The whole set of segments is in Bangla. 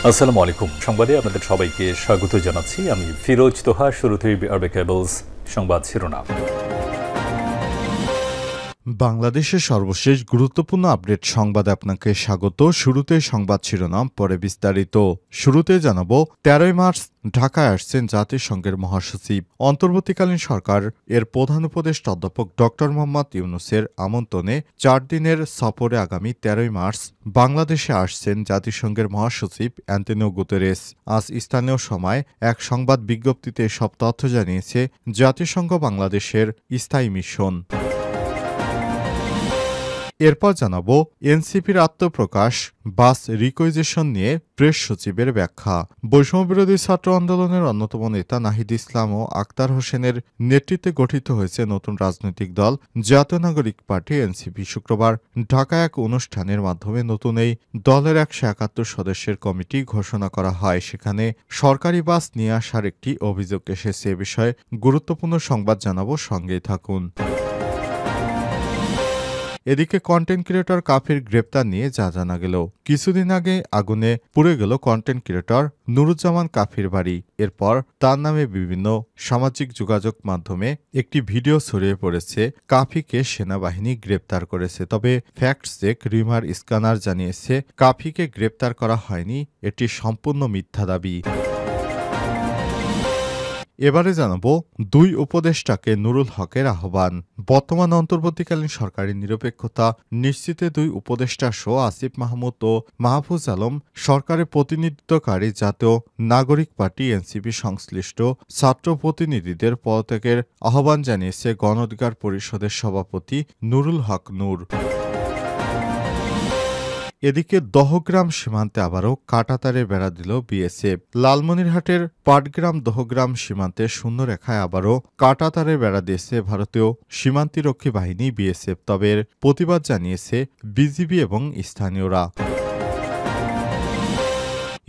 আসসালামু আলাইকুম। সংবাদে আপনাদের সবাইকে স্বাগত জানাচ্ছি। আমি ফিরোজ তোহা। শুরুতেই আরবে কেবলস সংবাদ শিরোনাম। বাংলাদেশের সর্বশেষ গুরুত্বপূর্ণ আপডেট সংবাদে আপনাকে স্বাগত। শুরুতে সংবাদ শিরোনাম, পরে বিস্তারিত। শুরুতে জানাবো, 13 মার্চ ঢাকায় আসছেন জাতিসংঘের মহাসচিব। অন্তর্বর্তীকালীন সরকার এর প্রধান উপদেষ্টা অধ্যাপক ডক্টর মোহাম্মদ ইউনূসের আমন্ত্রণে 4 দিনের সফরে আগামী 13 মার্চ বাংলাদেশে আসছেন জাতিসংঘের মহাসচিব অ্যান্টোনিও গুতেরেস। আজ স্থানীয় সময় এক সংবাদ বিজ্ঞপ্তিতে সব তথ্য জানিয়েছে জাতিসংঘ বাংলাদেশের স্থায়ী মিশন। এরপর জানাবো, এনসিপির আত্মপ্রকাশ, বাস রিকুইজিশন নিয়ে প্রেস সচিবের ব্যাখ্যা। বৈষম্যবিরোধী ছাত্র আন্দোলনের অন্যতম নেতা নাহিদ ইসলাম ও আক্তার হোসেনের নেতৃত্বে গঠিত হয়েছে নতুন রাজনৈতিক দল জাতীয় নাগরিক পার্টি এনসিপি। শুক্রবার ঢাকায় এক অনুষ্ঠানের মাধ্যমে নতুন এই দলের 171 সদস্যের কমিটি ঘোষণা করা হয়। সেখানে সরকারি বাস নিয়ে আসার একটি অভিযোগ এসেছে। এ বিষয়ে গুরুত্বপূর্ণ সংবাদ জানাবো, সঙ্গেই থাকুন। এদিকে কন্টেন্ট ক্রিয়েটর কাফির গ্রেপ্তার নিয়ে যা জানা গেল। কিছুদিন আগে আগুনে পুড়ে গেল কন্টেন্ট ক্রিয়েটর নুরুজ্জামান কাফির বাড়ি। এরপর তার নামে বিভিন্ন সামাজিক যোগাযোগ মাধ্যমে একটি ভিডিও ছড়িয়ে পড়েছে। কাফিকে সেনাবাহিনী গ্রেপ্তার করেছে, তবে ফ্যাক্ট চেক রিমার স্ক্যানার জানিয়েছে কাফিকে গ্রেপ্তার করা হয়নি। এটি সম্পূর্ণ মিথ্যা দাবি। এবারে জানাবো, 2 উপদেষ্টাকে নুরুল হকের আহ্বান। বর্তমান অন্তর্বর্তীকালীন সরকারের নিরপেক্ষতা নিশ্চিতে 2 উপদেষ্টা সহ আসিফ মাহমুদ ও মাহফুজ আলম সরকারের প্রতিনিধিত্বকারী জাতীয় নাগরিক পার্টি এনসিপি সংশ্লিষ্ট ছাত্র প্রতিনিধিদের পদত্যাগের আহ্বান জানিয়েছে গণ অধিকার পরিষদের সভাপতি নুরুল হক নূর। এদিকে দহগ্রাম সীমান্তে আবারও কাঁটাতারে বেড়া দিল বিএসএফ। লালমনিরহাটের পাটগ্রাম দহগ্রাম সীমান্তে শূন্যরেখায় আবারও কাঁটাতারে বেড়া দিয়েছে ভারতীয় সীমান্তিরক্ষী বাহিনী বিএসএফ। তবে এর প্রতিবাদ জানিয়েছে বিজিবি এবং স্থানীয়রা।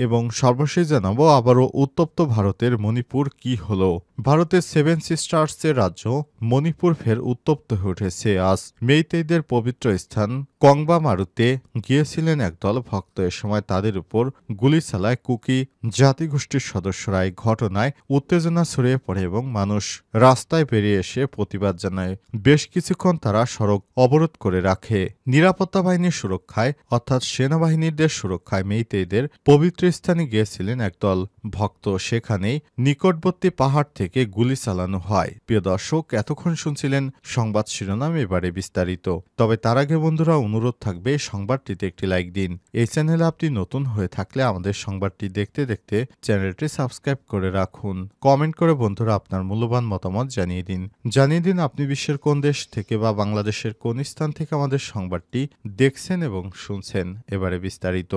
এবং সর্বশেষ জানাবো, আবারও উত্তপ্ত ভারতের মণিপুর কি হলো। ভারতের 7 সিস্টার্সের রাজ্য মণিপুর ফের উত্তপ্ত হয়ে উঠেছে। আজ মেইতেইদের পবিত্র স্থান কংবা মারুতে গিয়েছিলেন একদল ভক্ত। এ সময় তাদের উপর গুলি চালায় কুকি জাতিগোষ্ঠীর সদস্যরা। এই ঘটনায় উত্তেজনা ছড়িয়ে পড়ে এবং মানুষ রাস্তায় বেরিয়ে এসে প্রতিবাদ জানায়। বেশ কিছুক্ষণ তারা সড়ক অবরোধ করে রাখে। নিরাপত্তা বাহিনীর সুরক্ষায়, অর্থাৎ সেনাবাহিনীদের সুরক্ষায় মেইতেইদের পবিত্র স্থানে গিয়েছিলেন একদল ভক্ত। সেখানেই নিকটবর্তী পাহাড় থেকে গুলি চালানো হয়। প্রিয় দর্শক, এতক্ষণ শুনছিলেন সংবাদ শিরোনাম, এবারে বিস্তারিত। তবে তার আগে বন্ধুরা, অনুরোধ থাকবে সংবাদটিতে একটি লাইক দিন। এই চ্যানেলে আপনি নতুন হয়ে থাকলে আমাদের সংবাদটি দেখতে দেখতে চ্যানেলটি সাবস্ক্রাইব করে রাখুন। কমেন্ট করে বন্ধুরা আপনার মূল্যবান মতামত জানিয়ে দিন আপনি বিশ্বের কোন দেশ থেকে বা বাংলাদেশের কোন স্থান থেকে আমাদের সংবাদটি দেখছেন এবং শুনছেন। এবারে বিস্তারিত।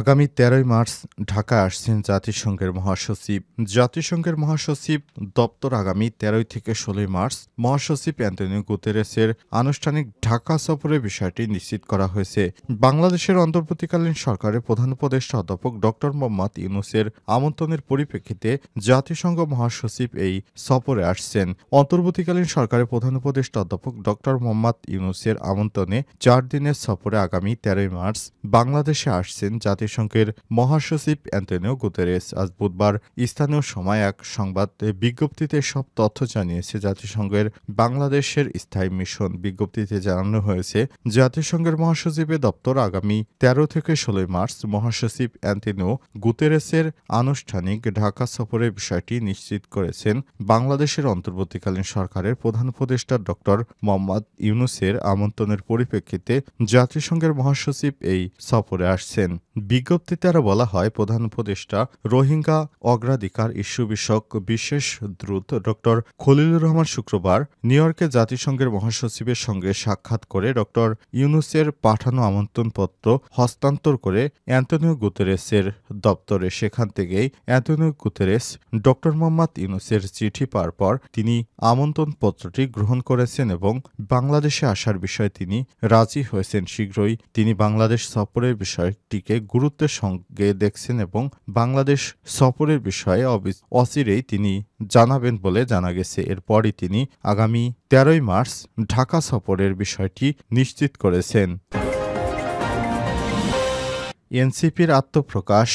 আগামী 13 মার্চ ঢাকায় আসছেন জাতিসংঘের মহাসচিব। জাতিসংঘের মহাসচিব দপ্তর আগামী 13 থেকে 16 মার্চ মহাসচিব অ্যান্টোনিও গুতেরেসের আনুষ্ঠানিক ঢাকা সফরের বিষয়টি নিশ্চিত করা হয়েছে। বাংলাদেশের অন্তর্বর্তীকালীন সরকারের প্রধান উপদেষ্টা অধ্যাপক ডক্টর মোহাম্মদ ইউনূসের আমন্ত্রণের পরিপ্রেক্ষিতে জাতিসংঘ মহাসচিব এই সফরে আসছেন। অন্তর্বর্তীকালীন সরকারের প্রধান উপদেষ্টা অধ্যাপক ডক্টর মোহাম্মদ ইউনূসের আমন্ত্রণে 4 দিনের সফরে আগামী 13 মার্চ বাংলাদেশে আসছেন জাতিসংঘের মহাসচিব অ্যান্টোনিও গুতেরেস। আজ বুধবার স্থানীয় সময় এক সংবাদ বিজ্ঞপ্তিতে সব তথ্য জানিয়েছে জাতিসংঘের বাংলাদেশের স্থায়ী মিশন। বিজ্ঞপ্তিতে জানানো হয়েছে, জাতিসংঘের মহাসচিবের দপ্তর আগামী 13 থেকে 16 মার্চ মহাসচিব অ্যান্টোনিও গুতেরেসের আনুষ্ঠানিক ঢাকা সফরের বিষয়টি নিশ্চিত করেছেন বাংলাদেশের অন্তর্বর্তীকালীন সরকারের প্রধান উপদেষ্টা ডক্টর মোহাম্মদ ইউনূসের আমন্ত্রণের পরিপ্রেক্ষিতে জাতিসংঘের মহাসচিব এই সফরে আসছেন। বিজ্ঞপ্তিতে আরও বলা হয়, প্রধান উপদেষ্টা রোহিঙ্গা অগ্রাধিকার ইস্যু বিষয়ক বিশেষ দূত ডক্টর খলিলুর রহমান শুক্রবার নিউ ইয়র্কে জাতিসংঘের মহাসচিবের সঙ্গে সাক্ষাৎ করে ডক্টর ইউনূসের পাঠানো আমন্ত্রণপত্র হস্তান্তর করে অ্যান্টোনিও গুতেরেসের দপ্তরে। সেখান থেকেই অ্যান্টোনিও গুতেরেস ডক্টর মোহাম্মদ ইউনূসের চিঠি পাওয়ার পর তিনি আমন্ত্রণপত্রটি গ্রহণ করেছেন এবং বাংলাদেশে আসার বিষয়ে তিনি রাজি হয়েছেন। শীঘ্রই তিনি বাংলাদেশ সফরের বিষয়টিকে গুরুত্বের সঙ্গে দেখছেন এবং বাংলাদেশ সফরের বিষয়ে অচিরেই তিনি জানাবেন বলে জানা গেছে। এরপরই তিনি আগামী 13 মার্চ ঢাকা সফরের বিষয়টি নিশ্চিত করেছেন। এনসিপির আত্মপ্রকাশ,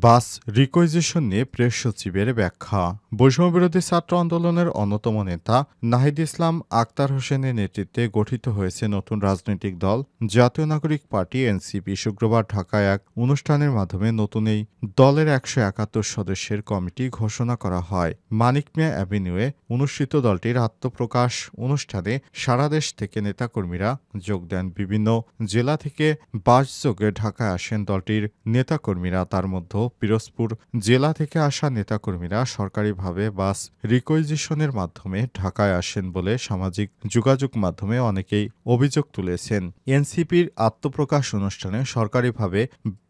বাস রিকুইজিশন নিয়ে প্রেস সচিবের ব্যাখ্যা। বৈষম্যবিরোধী ছাত্র আন্দোলনের অন্যতম নেতা নাহিদ ইসলাম আক্তার হোসেনের নেতৃত্বে গঠিত হয়েছে নতুন রাজনৈতিক দল জাতীয় নাগরিক পার্টি এনসিপি। শুক্রবার ঢাকায় এক অনুষ্ঠানের মাধ্যমে নতুন এই দলের ১৭১ সদস্যের কমিটি ঘোষণা করা হয়। মানিক মিয়া অ্যাভিনিউয়ে অনুষ্ঠিত দলটির আত্মপ্রকাশ অনুষ্ঠানে সারা দেশ থেকে নেতাকর্মীরা যোগ দেন। বিভিন্ন জেলা থেকে বাসযোগে ঢাকায় আসেন দলটির নেতাকর্মীরা। তার মধ্যে পিরোজপুর জেলা থেকে আসা নেতাকর্মীরা সরকারিভাবে বাস রিকুইজিশনের মাধ্যমে ঢাকায় আসেন বলে সামাজিক যোগাযোগ মাধ্যমে অনেকেই অভিযোগ তুলেছেন। এনসিপির আত্মপ্রকাশ অনুষ্ঠানে সরকারিভাবে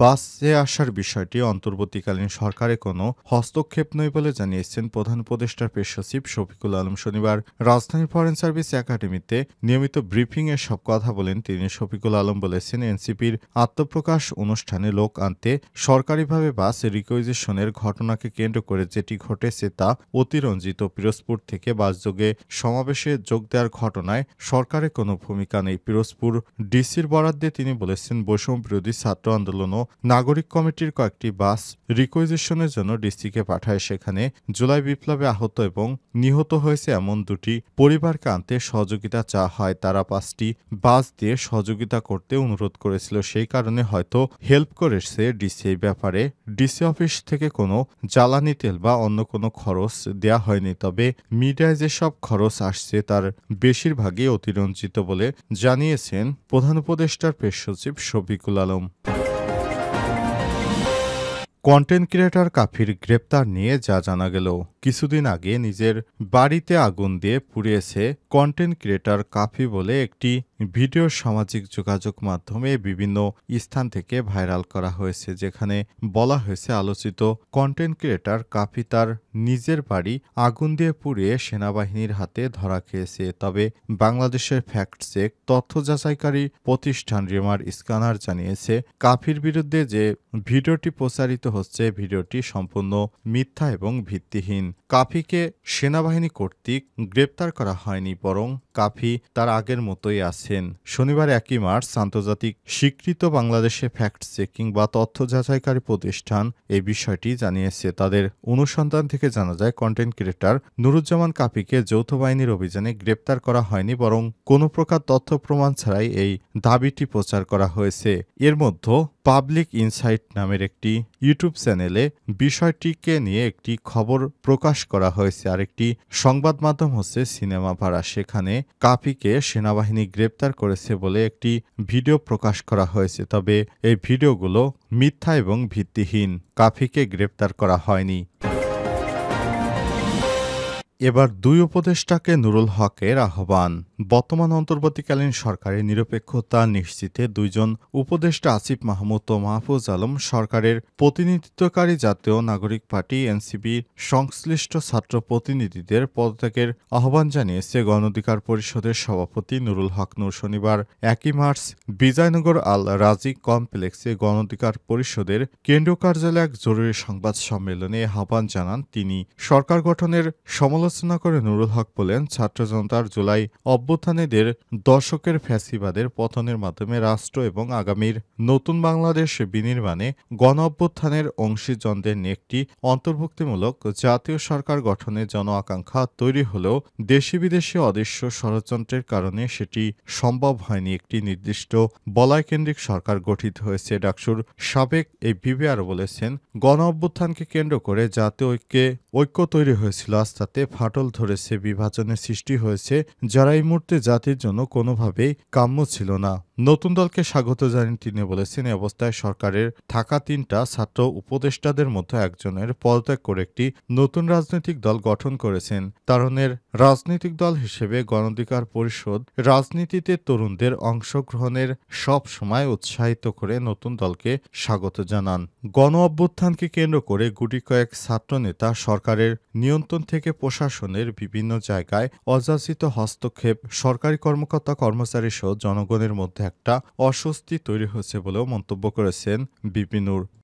বাসে আসার বিষয়টি অন্তর্বর্তীকালীন সরকারের কোনো হস্তক্ষেপ নয় বলে জানিয়েছেন প্রধান উপদেষ্টার প্রেস সচিব শফিকুল আলম। শনিবার রাজধানীর ফরেন সার্ভিস একাডেমিতে নিয়মিত ব্রিফিংয়ে সব কথা বলেন তিনি। শফিকুল আলম বলেছেন, এনসিপির আত্মপ্রকাশ অনুষ্ঠানে লোক আনতে সরকারিভাবে বাস রিকুইজিশনের ঘটনাকে কেন্দ্র করে যেটি ঘটেছে তা অতিরঞ্জিত। পিরোজপুর থেকে বাসযোগে সমাবেশে যোগ দেওয়ার ঘটনায় সরকারের কোনো ভূমিকা নেই। পিরোজপুর ডিসির বরাদ দিয়ে তিনি বলেছেন, বৈষম্যবিরোধী ছাত্র আন্দোলন ও নাগরিক কমিটির কয়েকটি বাস রিকুইজিশনের জন্য ডিসিকে পাঠায়। সেখানে জুলাই বিপ্লবে আহত এবং নিহত হয়েছে এমন দুটি পরিবারকে আনতে সহযোগিতা চাওয়া হয়। তারা 5টি বাস দিয়ে সহযোগিতা করতে অনুরোধ করেছিল। সেই কারণে হয়তো হেল্প করেছে ডিসি। এই ব্যাপারে ডিসি অফিস থেকে কোনো জ্বালানি তেল বা অন্য কোনো খরচ দেয়া হয়নি। তবে মিডিয়ায় যেসব খরচ আসছে তার বেশিরভাগই অতিরঞ্জিত বলে জানিয়েছেন প্রধান উপদেষ্টার প্রেস সচিব শফিকুল আলম। কন্টেন্ট ক্রিয়েটর কাফির গ্রেপ্তার নিয়ে যা জানা গেল। কিছুদিন আগে নিজের বাড়িতে আগুন দিয়ে পুড়িয়েছে কন্টেন্ট ক্রিয়েটর কাফি বলে একটি ভিডিও সামাজিক যোগাযোগ মাধ্যমে বিভিন্ন স্থান থেকে ভাইরাল করা হয়েছে, যেখানে বলা হয়েছে আলোচিত কন্টেন্ট ক্রিয়েটর কাফি তার নিজের বাড়ি আগুন দিয়ে পুড়িয়ে সেনাবাহিনীর হাতে ধরা খেয়েছে। তবে বাংলাদেশের ফ্যাক্ট চেক তথ্য যাচাইকারী প্রতিষ্ঠান রিমার স্ক্যানার জানিয়েছে, কাফির বিরুদ্ধে যে ভিডিওটি প্রচারিত হচ্ছে ভিডিওটি সম্পূর্ণ মিথ্যা এবং ভিত্তিহীন। কাফিকে সেনাবাহিনী কর্তৃক গ্রেপ্তার করা হয়নি, বরং কাফি তার আগের মতোই আছেন। শনিবার 1 মার্চ আন্তর্জাতিক স্বীকৃত বাংলাদেশে ফ্যাক্ট চেকিং বা তথ্য যাচাইকারী প্রতিষ্ঠান এই বিষয়টি জানিয়েছে। তাদের অনুসন্ধান থেকে জানা যায়, কন্টেন্ট ক্রিয়েটর নুরুজ্জামান কাফিকে যৌথ বাহিনীর অভিযানে গ্রেপ্তার করা হয়নি, বরং কোনো প্রকার তথ্য প্রমাণ ছাড়াই এই দাবিটি প্রচার করা হয়েছে। এর মধ্যে পাবলিক ইনসাইট নামের একটি ইউটিউব চ্যানেলে বিষয়টিকে নিয়ে একটি খবর প্রকাশ করা হয়েছে। আরেকটি সংবাদ মাধ্যম হচ্ছে সিনেমা ভাড়া। সেখানে কাফিকে সেনাবাহিনী গ্রেপ্তার করেছে বলে একটি ভিডিও প্রকাশ করা হয়েছে। তবে এই ভিডিওগুলো মিথ্যা এবং ভিত্তিহীন। কাফিকে গ্রেপ্তার করা হয়নি। এবার দুই উপদেষ্টাকে নুরুল হকের আহ্বান। বর্তমান অন্তর্বর্তীকালীন সরকারের নিরপেক্ষতা নিশ্চিতে দুইজন উপদেষ্টা আসিফ মাহমুদ ও মাহফুজ আলম সরকারের প্রতিনিধিত্বকারী জাতীয় নাগরিক পার্টি এনসিপির সংশ্লিষ্ট ছাত্র প্রতিনিধিদের পদত্যাগের আহ্বান জানিয়েছে গণ অধিকার পরিষদের সভাপতি নুরুল হক নূর। শনিবার 1 মার্চ বিজয়নগর আল রাজি কমপ্লেক্সে গণ অধিকার পরিষদের কেন্দ্রীয় কার্যালয়ে এক জরুরি সংবাদ সম্মেলনে আহ্বান জানান তিনি। সরকার গঠনের সমালোচনা করে নুরুল হক বলেন, ছাত্র জনতার জুলাই অভ্যুত্থানীদের দশকের ফ্যাসিবাদের পতনের মাধ্যমে রাষ্ট্র এবং আগামীর নতুন বাংলাদেশ বিনির্মাণে গণ অভ্যুত্থানের অংশীজনদের নিয়ে একটি অন্তর্ভুক্তিমূলক জাতীয় সরকার গঠনের জন আকাঙ্ক্ষা তৈরি হলেও দেশি বিদেশি অদৃশ্য ষড়যন্ত্রের কারণে সেটি সম্ভব হয়নি। একটি নির্দিষ্ট বলয়কেন্দ্রিক সরকার গঠিত হয়েছে। ডাকসুর সাবেক এই বিবি আরও বলেছেন, গণ অভ্যুত্থানকে কেন্দ্র করে জাতীয় ঐক্য তৈরি হয়েছিল, আজ তাতে ফাটল ধরেছে, বিভাজনের সৃষ্টি হয়েছে, যারা এই মুহূর্তে জাতির জন্য কোনোভাবেই কাম্য ছিল না। নতুন দলকে স্বাগত জানিয়ে তিনি বলেছেন, এই অবস্থায় সরকারের থাকা 3টা ছাত্র উপদেষ্টাদের মধ্যে একজনের পদত্যাগ করে একটি নতুন রাজনৈতিক দল গঠন করেছেন। তারুণের রাজনৈতিক দল হিসেবে গণ অধিকার পরিষদ রাজনীতিতে তরুণদের অংশগ্রহণের সব সময় উৎসাহিত করে নতুন দলকে স্বাগত জানান। গণ অভ্যুত্থানকে কেন্দ্র করে গুটি কয়েক ছাত্রনেতা সরকারের নিয়ন্ত্রণ থেকে প্রশাসনের বিভিন্ন জায়গায় অযাচিত হস্তক্ষেপ, সরকারি কর্মকর্তা কর্মচারী সহ জনগণের মধ্যে একটা অস্বস্তি তৈরি হয়েছে বলেও মন্তব্য করেছেন বিপি নূর।